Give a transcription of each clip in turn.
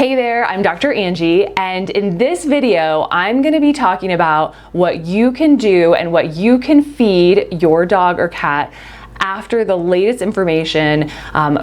Hey there, I'm Dr. Angie, and in this video, I'm going to be talking about what you can do and what you can feed your dog or cat after the latest information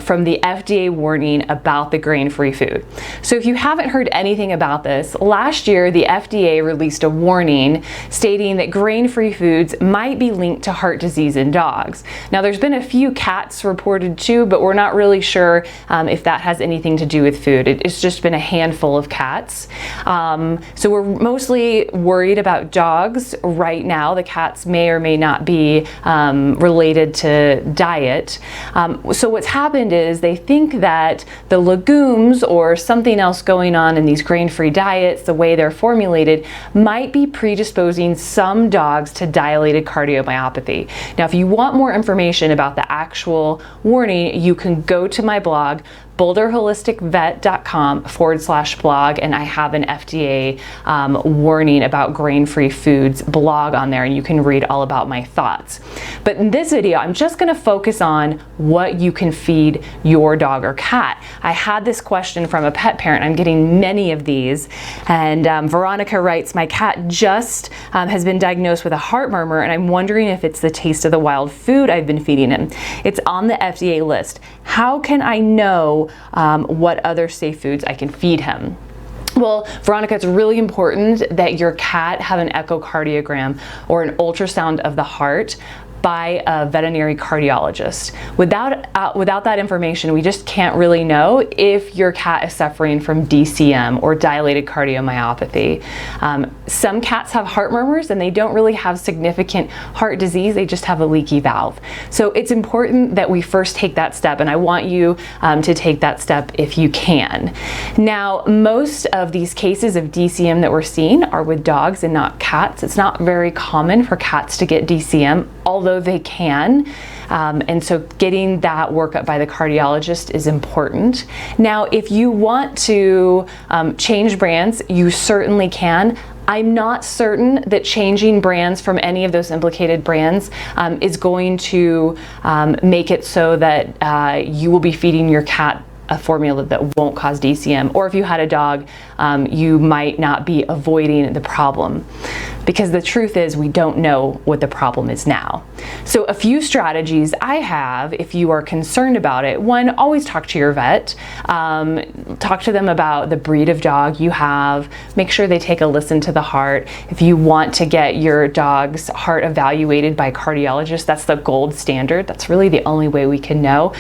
from the FDA warning about the grain-free food. So if you haven't heard anything about this, last year the FDA released a warning stating that grain-free foods might be linked to heart disease in dogs. Now there's been a few cats reported too, but we're not really sure if that has anything to do with food. It's just been a handful of cats. So we're mostly worried about dogs right now. The cats may or may not be related to diet. So what's happened is they think that the legumes or something else going on in these grain-free diets, the way they're formulated, might be predisposing some dogs to dilated cardiomyopathy. Now, if you want more information about the actual warning, you can go to my blog, boulderholisticvet.com/blog, and I have an FDA warning about grain-free foods blog on there, and you can read all about my thoughts. But in this video, I'm just going to focus on what you can feed your dog or cat. I had this question from a pet parent. I'm getting many of these, and Veronica writes, my cat just has been diagnosed with a heart murmur, and I'm wondering if it's the taste of the wild food I've been feeding him. It's on the FDA list. How can I know what other safe foods I can feed him? Well, Veronica, it's really important that your cat have an echocardiogram or an ultrasound of the heart by a veterinary cardiologist. Without that information, we just can't really know if your cat is suffering from DCM or dilated cardiomyopathy. Some cats have heart murmurs and they don't really have significant heart disease, they just have a leaky valve. So it's important that we first take that step, and I want you to take that step if you can. Now, most of these cases of DCM that we're seeing are with dogs and not cats. It's not very common for cats to get DCM, although they can. And so getting that workup by the cardiologist is important. Now, if you want to change brands, you certainly can. I'm not certain that changing brands from any of those implicated brands is going to make it so that you will be feeding your cat a formula that won't cause DCM, or if you had a dog, you might not be avoiding the problem. Because the truth is, we don't know what the problem is now. So a few strategies I have if you are concerned about it. One, always talk to your vet. Talk to them about the breed of dog you have. Make sure they take a listen to the heart. If you want to get your dog's heart evaluated by a cardiologist, that's the gold standard. That's really the only way we can know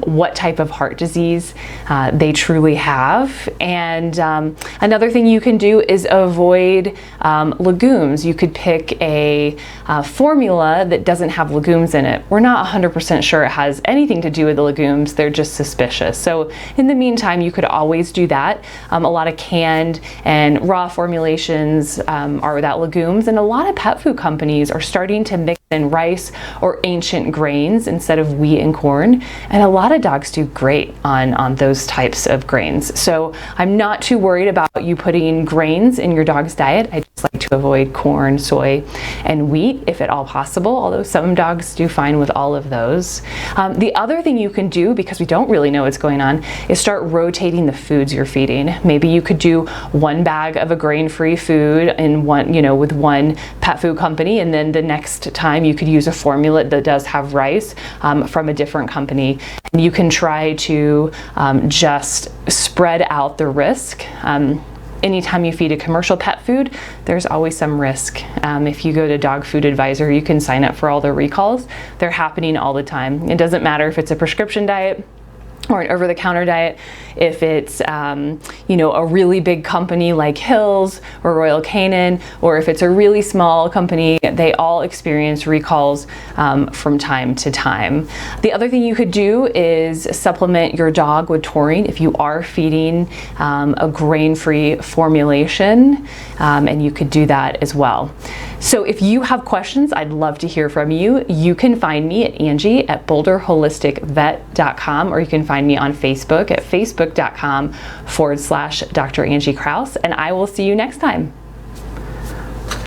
what type of heart disease they truly have. And another thing you can do is avoid legumes. You could pick a formula that doesn't have legumes in it. We're not 100% sure it has anything to do with the legumes, they're just suspicious. So in the meantime, you could always do that. A lot of canned and raw formulations are without legumes, and a lot of pet food companies are starting to mix in rice or ancient grains instead of wheat and corn, and a lot of dogs do great on those types of grains. So I'm not too worried about you putting grains in your dog's diet. I just like to avoid corn, soy, and wheat if at all possible, although some dogs do fine with all of those. The other thing you can do, because we don't really know what's going on, is start rotating the foods you're feeding. Maybe you could do one bag of a grain-free food in one, with one pet food company, and then the next time you could use a formula that does have rice from a different company. And you can try to just spread out the risk. Anytime you feed a commercial pet food, there's always some risk. If you go to Dog Food Advisor, you can sign up for all the recalls. They're happening all the time. It doesn't matter if it's a prescription diet or an over-the-counter diet, if it's a really big company like Hills or Royal Canin, or if it's a really small company, they all experience recalls from time to time. The other thing you could do is supplement your dog with taurine if you are feeding a grain-free formulation, and you could do that as well. So if you have questions, I'd love to hear from you. You can find me at Angie at boulderholisticvet.com, or you can find me on Facebook at facebook.com/Dr. Angie Krause, and I will see you next time.